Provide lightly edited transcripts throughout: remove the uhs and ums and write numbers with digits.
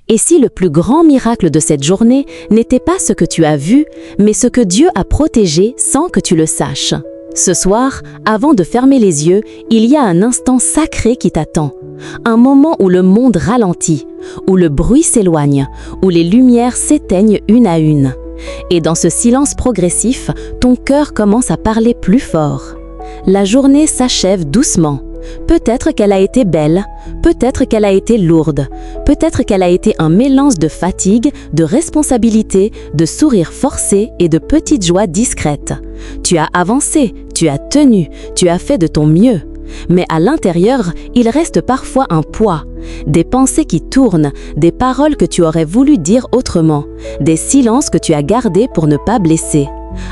Et si le plus grand miracle de cette journée n'était pas ce que tu as vu, mais ce que Dieu a protégé sans que tu le saches? Ce soir, avant de fermer les yeux, il y a un instant sacré qui t'attend. Un moment où le monde ralentit, où le bruit s'éloigne, où les lumières s'éteignent une à une. Et dans ce silence progressif, ton cœur commence à parler plus fort. La journée s'achève doucement. Peut-être qu'elle a été belle, peut-être qu'elle a été lourde, peut-être qu'elle a été un mélange de fatigue, de responsabilité, de sourires forcés et de petites joies discrètes. Tu as avancé, tu as tenu, tu as fait de ton mieux. Mais à l'intérieur, il reste parfois un poids, des pensées qui tournent, des paroles que tu aurais voulu dire autrement, des silences que tu as gardés pour ne pas blesser.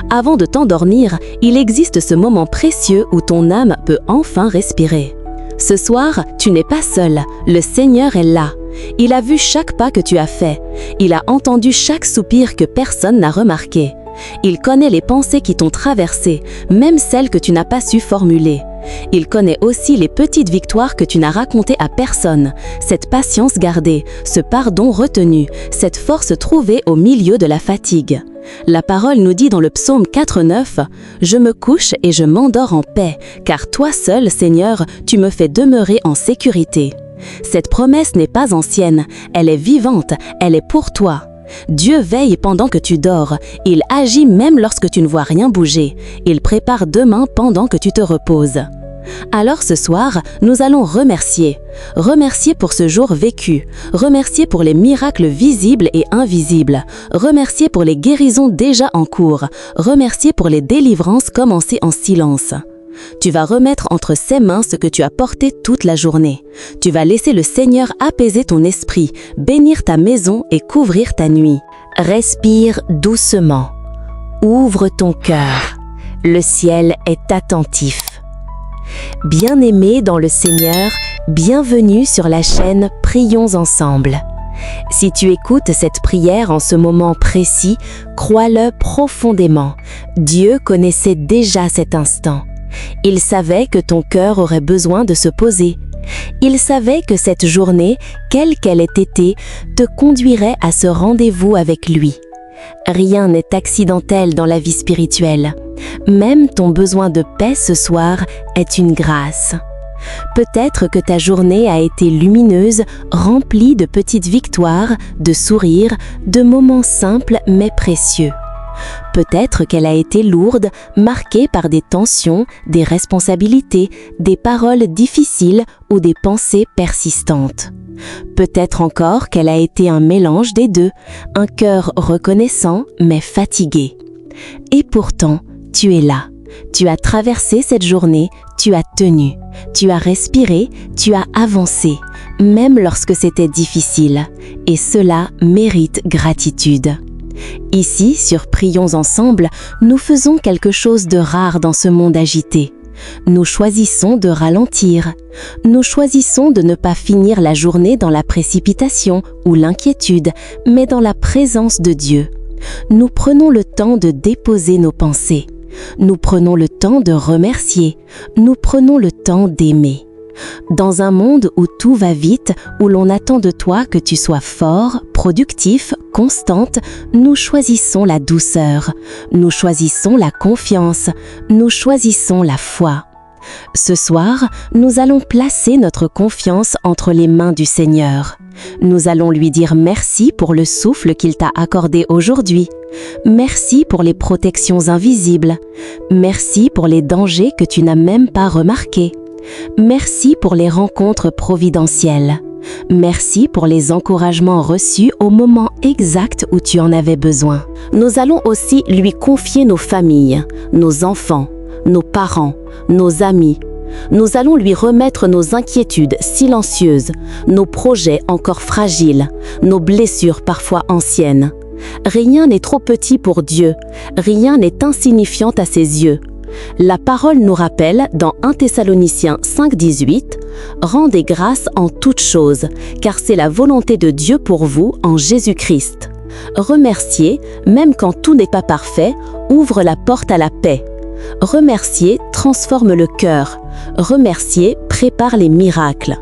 Avant de t'endormir, il existe ce moment précieux où ton âme peut enfin respirer. Ce soir, tu n'es pas seul, le Seigneur est là. Il a vu chaque pas que tu as fait. Il a entendu chaque soupir que personne n'a remarqué. Il connaît les pensées qui t'ont traversé, même celles que tu n'as pas su formuler. Il connaît aussi les petites victoires que tu n'as racontées à personne, cette patience gardée, ce pardon retenu, cette force trouvée au milieu de la fatigue. La parole nous dit dans le psaume 4:9 « Je me couche et je m'endors en paix, car toi seul, Seigneur, tu me fais demeurer en sécurité. » Cette promesse n'est pas ancienne, elle est vivante, elle est pour toi. Dieu veille pendant que tu dors, il agit même lorsque tu ne vois rien bouger, il prépare demain pendant que tu te reposes. Alors ce soir, nous allons remercier pour ce jour vécu, remercier pour les miracles visibles et invisibles, remercier pour les guérisons déjà en cours, remercier pour les délivrances commencées en silence. Tu vas remettre entre ses mains ce que tu as porté toute la journée. Tu vas laisser le Seigneur apaiser ton esprit, bénir ta maison et couvrir ta nuit. Respire doucement. Ouvre ton cœur. Le ciel est attentif. Bien-aimé dans le Seigneur, bienvenue sur la chaîne Prions ensemble. Si tu écoutes cette prière en ce moment précis, crois-le profondément. Dieu connaissait déjà cet instant. Il savait que ton cœur aurait besoin de se poser. Il savait que cette journée, quelle qu'elle ait été, te conduirait à ce rendez-vous avec lui. Rien n'est accidentel dans la vie spirituelle. Même ton besoin de paix ce soir est une grâce. Peut-être que ta journée a été lumineuse, remplie de petites victoires, de sourires, de moments simples mais précieux. Peut-être qu'elle a été lourde, marquée par des tensions, des responsabilités, des paroles difficiles ou des pensées persistantes. Peut-être encore qu'elle a été un mélange des deux, un cœur reconnaissant mais fatigué. Et pourtant, tu es là. Tu as traversé cette journée, tu as tenu, tu as respiré, tu as avancé, même lorsque c'était difficile. Et cela mérite gratitude. Ici, sur Prions ensemble, nous faisons quelque chose de rare dans ce monde agité. Nous choisissons de ralentir. Nous choisissons de ne pas finir la journée dans la précipitation ou l'inquiétude, mais dans la présence de Dieu. Nous prenons le temps de déposer nos pensées. Nous prenons le temps de remercier. Nous prenons le temps d'aimer. Dans un monde où tout va vite, où l'on attend de toi que tu sois fort, productif, constante, nous choisissons la douceur, nous choisissons la confiance, nous choisissons la foi. Ce soir, nous allons placer notre confiance entre les mains du Seigneur. Nous allons lui dire merci pour le souffle qu'il t'a accordé aujourd'hui. Merci pour les protections invisibles. Merci pour les dangers que tu n'as même pas remarqués. Merci pour les rencontres providentielles. Merci pour les encouragements reçus au moment exact où tu en avais besoin. Nous allons aussi lui confier nos familles, nos enfants, nos parents, nos amis. Nous allons lui remettre nos inquiétudes silencieuses, nos projets encore fragiles, nos blessures parfois anciennes. Rien n'est trop petit pour Dieu, rien n'est insignifiant à ses yeux. La parole nous rappelle dans 1 Thessaloniciens 5:18 « Rendez grâce en toutes choses, car c'est la volonté de Dieu pour vous en Jésus-Christ. » Remercier, même quand tout n'est pas parfait, ouvre la porte à la paix. Remercier transforme le cœur. Remercier prépare les miracles.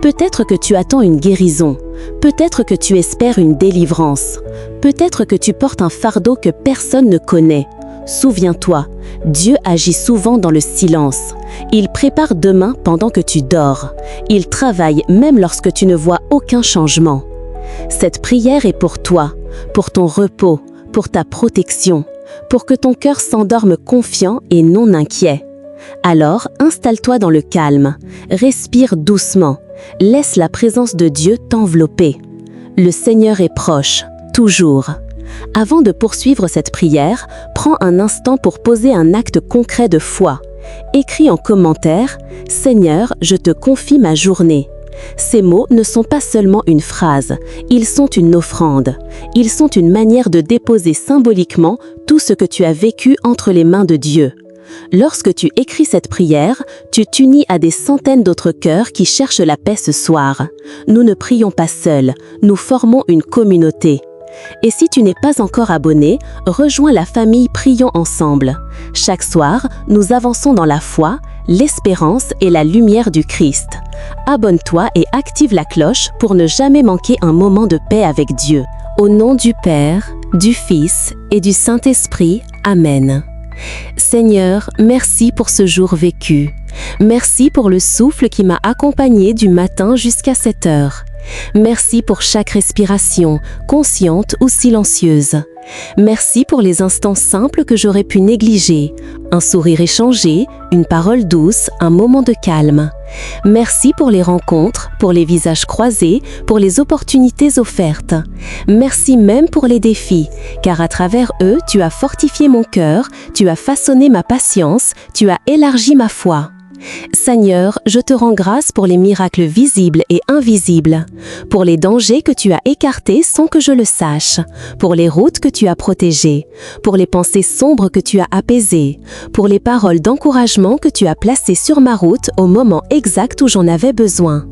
Peut-être que tu attends une guérison, Peut-être que tu espères une délivrance. Peut-être que tu portes un fardeau que personne ne connaît. Souviens-toi, Dieu agit souvent dans le silence. Il prépare demain pendant que tu dors. Il travaille même lorsque tu ne vois aucun changement. Cette prière est pour toi, pour ton repos, pour ta protection, pour que ton cœur s'endorme confiant et non inquiet. Alors, installe-toi dans le calme, respire doucement, laisse la présence de Dieu t'envelopper. Le Seigneur est proche, toujours. Avant de poursuivre cette prière, prends un instant pour poser un acte concret de foi. Écris en commentaire « Seigneur, je te confie ma journée ». Ces mots ne sont pas seulement une phrase, ils sont une offrande. Ils sont une manière de déposer symboliquement tout ce que tu as vécu entre les mains de Dieu. Lorsque tu écris cette prière, tu t'unis à des centaines d'autres cœurs qui cherchent la paix ce soir. Nous ne prions pas seuls, nous formons une communauté. Et si tu n'es pas encore abonné, rejoins la famille Prions Ensemble. Chaque soir, nous avançons dans la foi, l'espérance et la lumière du Christ. Abonne-toi et active la cloche pour ne jamais manquer un moment de paix avec Dieu. Au nom du Père, du Fils et du Saint-Esprit. Amen. Seigneur, merci pour ce jour vécu. Merci pour le souffle qui m'a accompagné du matin jusqu'à cette heure. Merci pour chaque respiration, consciente ou silencieuse. Merci pour les instants simples que j'aurais pu négliger. Un sourire échangé, une parole douce, un moment de calme. Merci pour les rencontres, pour les visages croisés, pour les opportunités offertes. Merci même pour les défis, car à travers eux, tu as fortifié mon cœur, tu as façonné ma patience, tu as élargi ma foi. Seigneur, je te rends grâce pour les miracles visibles et invisibles, pour les dangers que tu as écartés sans que je le sache, pour les routes que tu as protégées, pour les pensées sombres que tu as apaisées, pour les paroles d'encouragement que tu as placées sur ma route au moment exact où j'en avais besoin.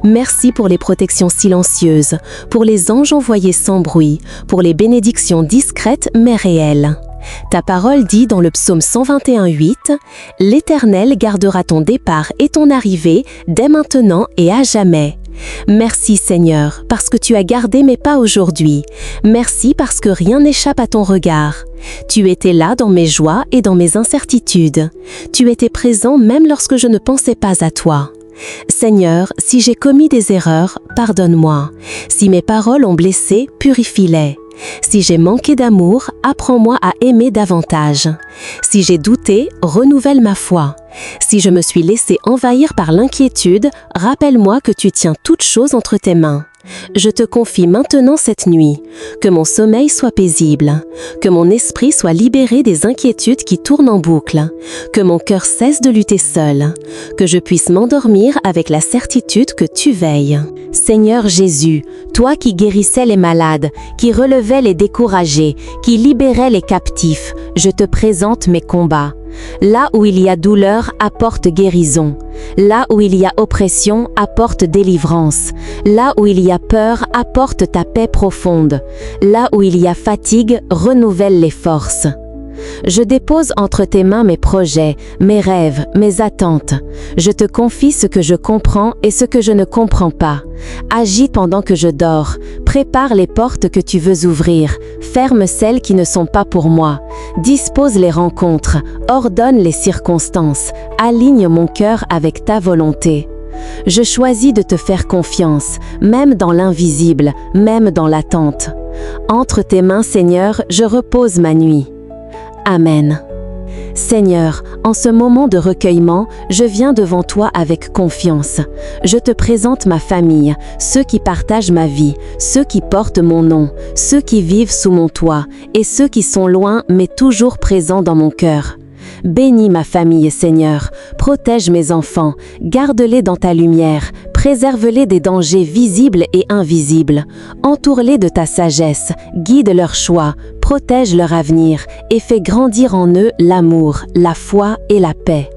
Merci pour les protections silencieuses, pour les anges envoyés sans bruit, pour les bénédictions discrètes mais réelles. Ta parole dit dans le psaume 121:8 « L'Éternel gardera ton départ et ton arrivée dès maintenant et à jamais. » Merci Seigneur, parce que tu as gardé mes pas aujourd'hui. Merci parce que rien n'échappe à ton regard. Tu étais là dans mes joies et dans mes incertitudes. Tu étais présent même lorsque je ne pensais pas à toi. Seigneur, si j'ai commis des erreurs, pardonne-moi. Si mes paroles ont blessé, purifie-les. Si j'ai manqué d'amour, apprends-moi à aimer davantage. Si j'ai douté, renouvelle ma foi. Si je me suis laissé envahir par l'inquiétude, rappelle-moi que tu tiens toutes choses entre tes mains. Je te confie maintenant cette nuit, que mon sommeil soit paisible, que mon esprit soit libéré des inquiétudes qui tournent en boucle, que mon cœur cesse de lutter seul, que je puisse m'endormir avec la certitude que tu veilles. Seigneur Jésus, toi qui guérissais les malades, qui relevais les découragés, qui libérais les captifs, je te présente mes combats. Là où il y a douleur, apporte guérison. Là où il y a oppression, apporte délivrance. Là où il y a peur, apporte ta paix profonde. Là où il y a fatigue, renouvelle les forces. Je dépose entre tes mains mes projets, mes rêves, mes attentes. Je te confie ce que je comprends et ce que je ne comprends pas. Agis pendant que je dors. Prépare les portes que tu veux ouvrir. Ferme celles qui ne sont pas pour moi. Dispose les rencontres. Ordonne les circonstances. Aligne mon cœur avec ta volonté. Je choisis de te faire confiance, même dans l'invisible, même dans l'attente. Entre tes mains, Seigneur, je repose ma nuit. Amen. Seigneur, en ce moment de recueillement, je viens devant toi avec confiance. Je te présente ma famille, ceux qui partagent ma vie, ceux qui portent mon nom, ceux qui vivent sous mon toit et ceux qui sont loin mais toujours présents dans mon cœur. Bénis ma famille, Seigneur, protège mes enfants, garde-les dans ta lumière, préserve-les des dangers visibles et invisibles, entoure-les de ta sagesse, guide leurs choix, protège leur avenir et fais grandir en eux l'amour, la foi et la paix.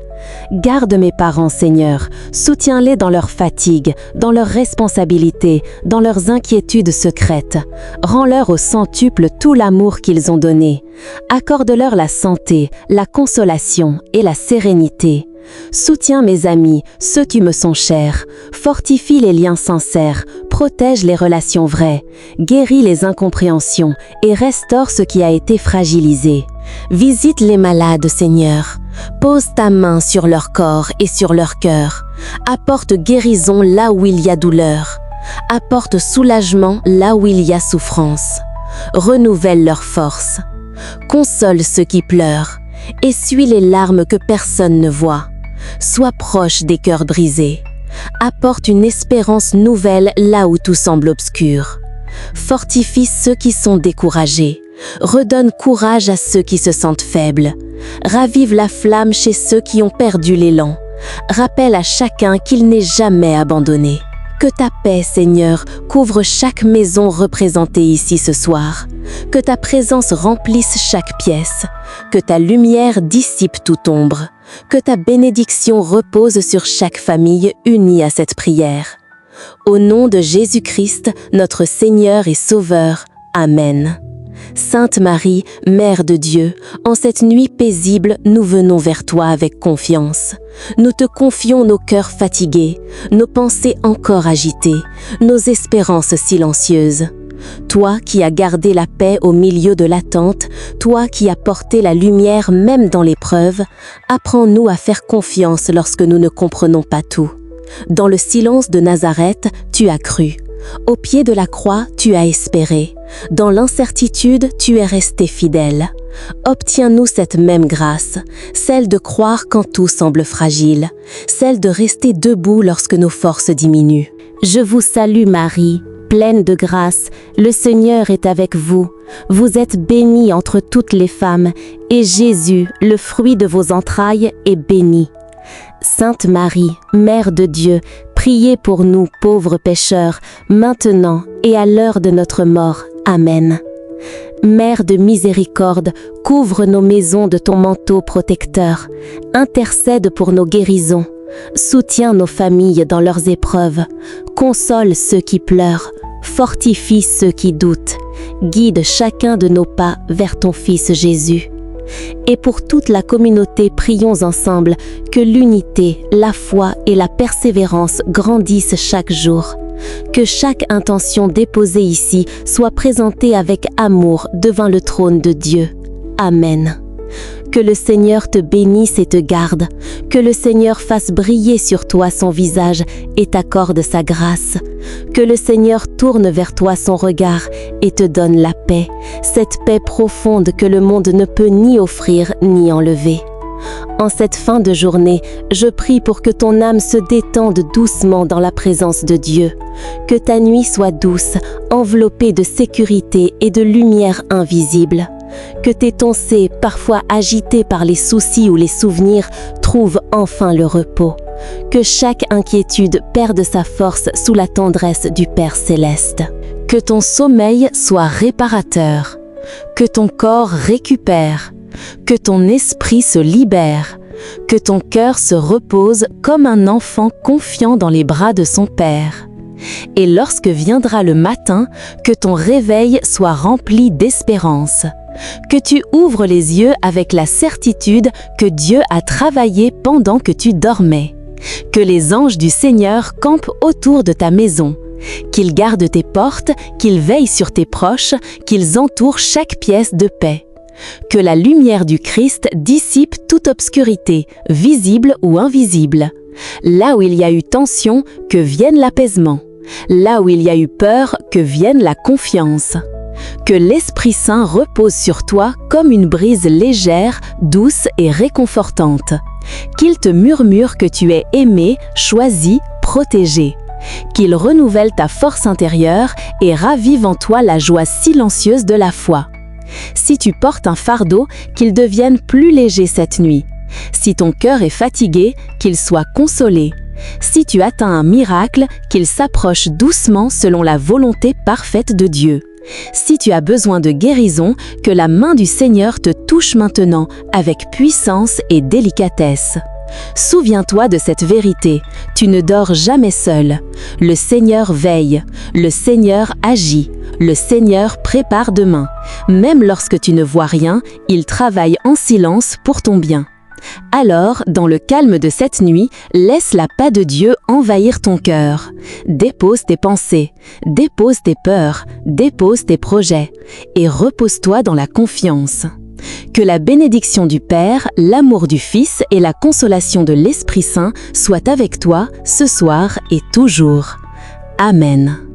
Garde mes parents, Seigneur, soutiens-les dans leur fatigue, dans leurs responsabilités, dans leurs inquiétudes secrètes. Rends-leur au centuple tout l'amour qu'ils ont donné. Accorde-leur la santé, la consolation et la sérénité. Soutiens mes amis, ceux qui me sont chers. Fortifie les liens sincères. protège les relations vraies, guéris les incompréhensions et restaure ce qui a été fragilisé. Visite les malades, Seigneur. Pose ta main sur leur corps et sur leur cœur. Apporte guérison là où il y a douleur. Apporte soulagement là où il y a souffrance. Renouvelle leur force. Console ceux qui pleurent. Essuie les larmes que personne ne voit. Sois proche des cœurs brisés. Apporte une espérance nouvelle là où tout semble obscur. Fortifie ceux qui sont découragés. Redonne courage à ceux qui se sentent faibles. Ravive la flamme chez ceux qui ont perdu l'élan. Rappelle à chacun qu'il n'est jamais abandonné. Que ta paix, Seigneur, couvre chaque maison représentée ici ce soir. Que ta présence remplisse chaque pièce. Que ta lumière dissipe toute ombre. Que ta bénédiction repose sur chaque famille unie à cette prière. Au nom de Jésus-Christ, notre Seigneur et Sauveur. Amen. Sainte Marie, Mère de Dieu, en cette nuit paisible, nous venons vers toi avec confiance. Nous te confions nos cœurs fatigués, nos pensées encore agitées, nos espérances silencieuses. Toi qui as gardé la paix au milieu de l'attente, toi qui as porté la lumière même dans l'épreuve, apprends-nous à faire confiance lorsque nous ne comprenons pas tout. Dans le silence de Nazareth, tu as cru. Au pied de la croix, tu as espéré. Dans l'incertitude, tu es resté fidèle. Obtiens-nous cette même grâce, celle de croire quand tout semble fragile, celle de rester debout lorsque nos forces diminuent. Je vous salue Marie, pleine de grâce, le Seigneur est avec vous. Vous êtes bénie entre toutes les femmes, et Jésus, le fruit de vos entrailles, est béni. Sainte Marie, Mère de Dieu, priez pour nous pauvres pécheurs, maintenant et à l'heure de notre mort. Amen. Mère de miséricorde, couvre nos maisons de ton manteau protecteur. Intercède pour nos guérisons. Soutiens nos familles dans leurs épreuves. Console ceux qui pleurent. Fortifie ceux qui doutent. Guide chacun de nos pas vers ton Fils Jésus. Et pour toute la communauté, prions ensemble que l'unité, la foi et la persévérance grandissent chaque jour. Que chaque intention déposée ici soit présentée avec amour devant le trône de Dieu. Amen. Que le Seigneur te bénisse et te garde. Que le Seigneur fasse briller sur toi son visage et t'accorde sa grâce. Que le Seigneur tourne vers toi son regard et te donne la paix, cette paix profonde que le monde ne peut ni offrir ni enlever. En cette fin de journée, je prie pour que ton âme se détende doucement dans la présence de Dieu. Que ta nuit soit douce, enveloppée de sécurité et de lumière invisible. Que tes pensées, parfois agitées par les soucis ou les souvenirs, trouvent enfin le repos. Que chaque inquiétude perde sa force sous la tendresse du Père céleste. Que ton sommeil soit réparateur. Que ton corps récupère. Que ton esprit se libère. Que ton cœur se repose comme un enfant confiant dans les bras de son Père. Et lorsque viendra le matin, que ton réveil soit rempli d'espérance. Que tu ouvres les yeux avec la certitude que Dieu a travaillé pendant que tu dormais. Que les anges du Seigneur campent autour de ta maison. Qu'ils gardent tes portes, qu'ils veillent sur tes proches, qu'ils entourent chaque pièce de paix. Que la lumière du Christ dissipe toute obscurité, visible ou invisible. Là où il y a eu tension, que vienne l'apaisement. Là où il y a eu peur, que vienne la confiance. Que l'Esprit Saint repose sur toi comme une brise légère, douce et réconfortante. Qu'il te murmure que tu es aimé, choisi, protégé. Qu'il renouvelle ta force intérieure et ravive en toi la joie silencieuse de la foi. Si tu portes un fardeau, qu'il devienne plus léger cette nuit. Si ton cœur est fatigué, qu'il soit consolé. Si tu atteins un miracle, qu'il s'approche doucement selon la volonté parfaite de Dieu. Si tu as besoin de guérison, que la main du Seigneur te touche maintenant avec puissance et délicatesse. Souviens-toi de cette vérité, tu ne dors jamais seul. Le Seigneur veille, le Seigneur agit, le Seigneur prépare demain. Même lorsque tu ne vois rien, il travaille en silence pour ton bien. Alors, dans le calme de cette nuit, laisse la paix de Dieu envahir ton cœur. Dépose tes pensées, dépose tes peurs, dépose tes projets et repose-toi dans la confiance. Que la bénédiction du Père, l'amour du Fils et la consolation de l'Esprit Saint soient avec toi ce soir et toujours. Amen.